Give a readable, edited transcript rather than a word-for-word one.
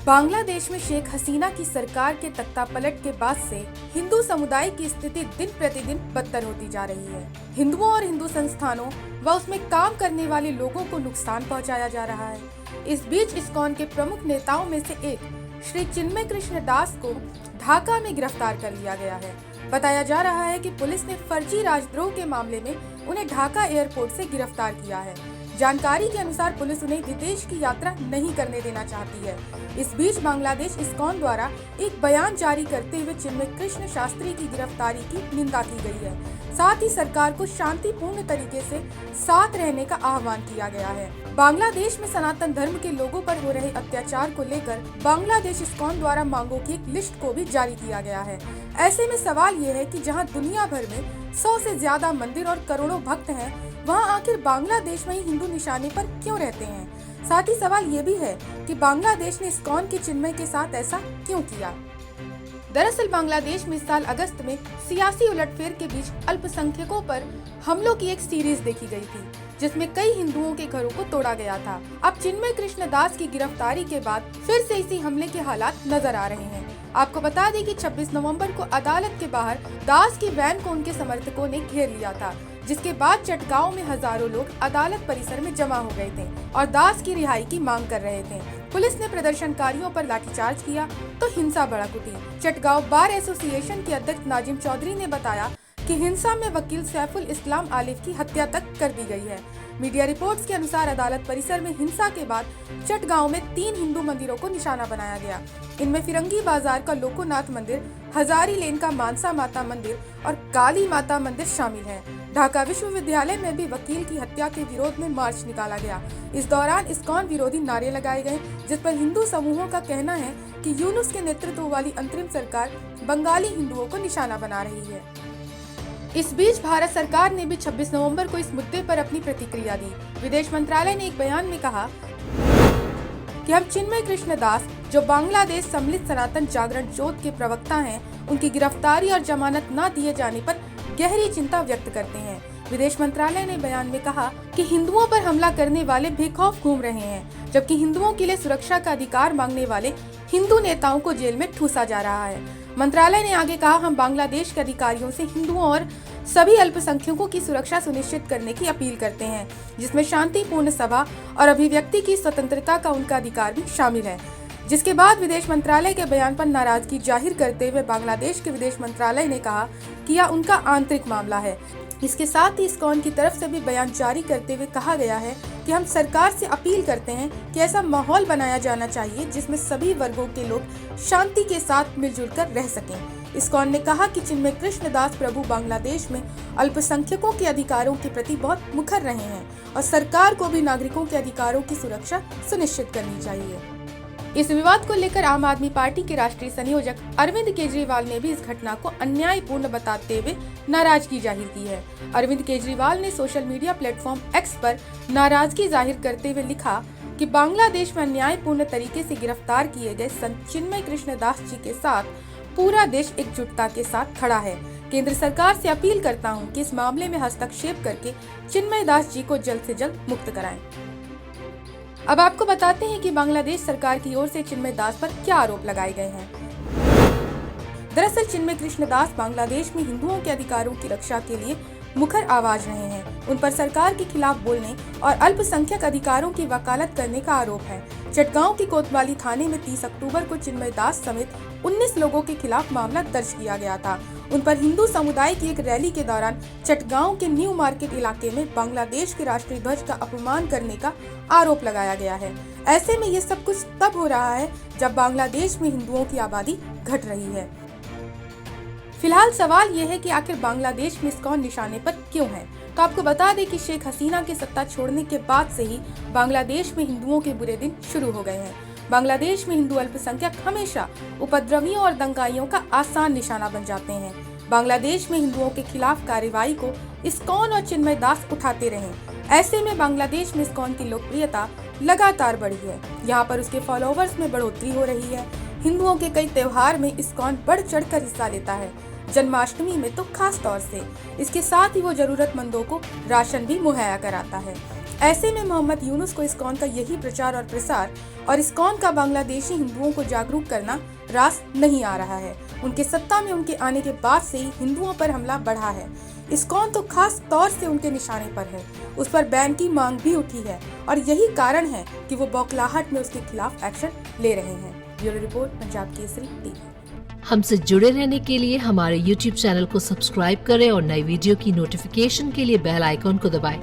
बांग्लादेश में शेख हसीना की सरकार के तख्तापलट के बाद से हिंदू समुदाय की स्थिति दिन प्रतिदिन बदतर होती जा रही है। हिंदुओं और हिंदू संस्थानों व उसमें काम करने वाले लोगों को नुकसान पहुंचाया जा रहा है। इस बीच इस्कॉन के प्रमुख नेताओं में से एक श्री चिन्मय कृष्ण दास को ढाका में गिरफ्तार कर लिया गया है। बताया जा रहा है कि पुलिस ने फर्जी राजद्रोह के मामले में उन्हें ढाका एयरपोर्ट से गिरफ्तार किया है। जानकारी के अनुसार पुलिस उन्हें विदेश की यात्रा नहीं करने देना चाहती है। इस बीच बांग्लादेश इस्कॉन द्वारा एक बयान जारी करते हुए चिन्मय कृष्ण शास्त्री की गिरफ्तारी की निंदा की गई है। साथ ही सरकार को शांतिपूर्ण तरीके से साथ रहने का आह्वान किया गया है। बांग्लादेश में सनातन धर्म के लोगों पर हो रहे अत्याचार को लेकर बांग्लादेश इस्कॉन द्वारा मांगों की एक लिस्ट को भी जारी किया गया है। ऐसे में सवाल ये है कि जहां दुनिया भर में 100 से ज्यादा मंदिर और करोड़ों भक्त हैं, वहां आखिर बांग्लादेश में ही हिंदू निशाने पर क्यों रहते हैं। साथ ही सवाल ये भी है कि बांग्लादेश ने इस्कॉन के चिन्मय के साथ ऐसा क्यों किया। दरअसल बांग्लादेश में इस साल अगस्त में सियासी उलटफेर के बीच अल्पसंख्यकों पर हमलों की एक सीरीज देखी गई थी, जिसमें कई हिंदुओं के घरों को तोड़ा गया था। अब चिन्मय कृष्ण दास की गिरफ्तारी के बाद फिर से इसी हमले के हालात नजर आ रहे हैं। आपको बता दें कि 26 नवंबर को अदालत के बाहर दास की वैन को उनके समर्थकों ने घेर लिया था, जिसके बाद चटगांव में हजारों लोग अदालत परिसर में जमा हो गए थे और दास की रिहाई की मांग कर रहे थे। पुलिस ने प्रदर्शनकारियों पर लाठीचार्ज किया तो हिंसा भड़क उठी। चटगांव बार एसोसिएशन के अध्यक्ष नाजिम चौधरी ने बताया कि हिंसा में वकील सैफुल इस्लाम आलिफ की हत्या तक कर दी गई है। मीडिया रिपोर्ट्स के अनुसार अदालत परिसर में हिंसा के बाद चटगांव में 3 हिंदू मंदिरों को निशाना बनाया गया। इनमें फिरंगी बाजार का लोकोनाथ मंदिर, हजारी लेन का मानसा माता मंदिर और काली माता मंदिर शामिल है। ढाका विश्वविद्यालय में भी वकील की हत्या के विरोध में मार्च निकाला गया। इस दौरान इस्कॉन विरोधी नारे लगाए गए, जिस पर हिंदू समूहों का कहना है कि यूनुस के नेतृत्व वाली अंतरिम सरकार बंगाली हिंदुओं को निशाना बना रही है। इस बीच भारत सरकार ने भी 26 नवंबर को इस मुद्दे पर अपनी प्रतिक्रिया दी। विदेश मंत्रालय ने एक बयान में कहा कि हम चिन्मय कृष्ण दास, जो बांग्लादेश सम्मिलित सनातन जागरण जोत के प्रवक्ता हैं, उनकी गिरफ्तारी और जमानत न दिए जाने पर गहरी चिंता व्यक्त करते हैं। विदेश मंत्रालय ने बयान में कहा कि हिंदुओं पर हमला करने वाले बेखौफ घूम रहे हैं, जबकि हिंदुओं के लिए सुरक्षा का अधिकार मांगने वाले हिंदू नेताओं को जेल में ठूसा जा रहा है। मंत्रालय ने आगे कहा, हम बांग्लादेश के अधिकारियों से हिंदुओं और सभी अल्पसंख्यकों की सुरक्षा सुनिश्चित करने की अपील करते हैं, जिसमें शांतिपूर्ण सभा और अभिव्यक्ति की स्वतंत्रता का उनका अधिकार भी शामिल है। जिसके बाद विदेश मंत्रालय के बयान पर नाराजगी जाहिर करते हुए बांग्लादेश के विदेश मंत्रालय ने कहा कि यह उनका आंतरिक मामला है। इसके साथ ही इस्कॉन की तरफ से भी बयान जारी करते हुए कहा गया है कि हम सरकार से अपील करते हैं कि ऐसा माहौल बनाया जाना चाहिए जिसमें सभी वर्गों के लोग शांति के साथ मिलजुल कर रह सकें। इस्कॉन ने कहा कि चिन्मय कृष्ण दास प्रभु बांग्लादेश में अल्पसंख्यकों के अधिकारों के प्रति बहुत मुखर रहे हैं और सरकार को भी नागरिकों के अधिकारों की सुरक्षा सुनिश्चित करनी चाहिए। इस विवाद को लेकर आम आदमी पार्टी के राष्ट्रीय संयोजक अरविंद केजरीवाल ने भी इस घटना को अन्यायपूर्ण बताते हुए नाराजगी जाहिर की है। अरविंद केजरीवाल ने सोशल मीडिया प्लेटफॉर्म एक्स पर नाराजगी जाहिर करते हुए लिखा कि बांग्लादेश में अन्यायपूर्ण तरीके से गिरफ्तार किए गए संत चिन्मय कृष्ण दास जी के साथ पूरा देश एकजुटता के साथ खड़ा है। केंद्र सरकार से अपील करता हूं कि इस मामले में हस्तक्षेप करके चिन्मय दास जी को जल्द से जल्द मुक्त कराएं। अब आपको बताते हैं कि बांग्लादेश सरकार की ओर से चिन्मय दास पर क्या आरोप लगाए गए हैं। दरअसल चिन्मय कृष्ण दास बांग्लादेश में हिंदुओं के अधिकारों की रक्षा के लिए मुखर आवाज रहे हैं। उन पर सरकार के खिलाफ बोलने और अल्पसंख्यक अधिकारों की वकालत करने का आरोप है। चटगांव की कोतवाली थाने में 30 अक्टूबर को चिन्मय दास समेत 19 लोगों के खिलाफ मामला दर्ज किया गया था। उन पर हिंदू समुदाय की एक रैली के दौरान चटगांव के न्यू मार्केट इलाके में बांग्लादेश के राष्ट्रीय ध्वज का अपमान करने का आरोप लगाया गया है। ऐसे में ये सब कुछ तब हो रहा है जब बांग्लादेश में हिंदुओं की आबादी घट रही है। फिलहाल सवाल ये है कि आखिर बांग्लादेश में इस्कॉन निशाने पर क्यों है। तो आपको बता दें कि शेख हसीना के सत्ता छोड़ने के बाद से ही बांग्लादेश में हिंदुओं के बुरे दिन शुरू हो गए हैं। बांग्लादेश में हिंदू अल्पसंख्यक हमेशा उपद्रवियों और दंगाइयों का आसान निशाना बन जाते हैं। बांग्लादेश में हिंदुओं के खिलाफ कार्रवाई को इस्कॉन और चिन्मय दास उठाते रहे। ऐसे में बांग्लादेश में इस्कॉन की लोकप्रियता लगातार बढ़ी है। यहाँ पर उसके फॉलोवर्स में बढ़ोतरी हो रही है। हिंदुओं के कई त्योहार में इस्कॉन बढ़ चढ़कर हिस्सा लेता है, जन्माष्टमी में तो खास तौर से। इसके साथ ही वो जरूरतमंदों को राशन भी मुहैया कराता है। ऐसे में मोहम्मद यूनुस को इस्कॉन का यही प्रचार और प्रसार और इस्कॉन का बांग्लादेशी हिंदुओं को जागरूक करना रास नहीं आ रहा है। उनके सत्ता में उनके आने के बाद से ही हिंदुओं पर हमला बढ़ा है। इस्कॉन तो खास तौर से उनके निशाने पर है। उस पर बैन की मांग भी उठी है और यही कारण है कि वो बौखलाहट में उसके खिलाफ एक्शन ले रहे हैं। Bureau report, Punjab Kesari TV. हमसे जुड़े रहने के लिए हमारे YouTube चैनल को सब्सक्राइब करें और नई वीडियो की नोटिफिकेशन के लिए बेल आइकॉन को दबाएं।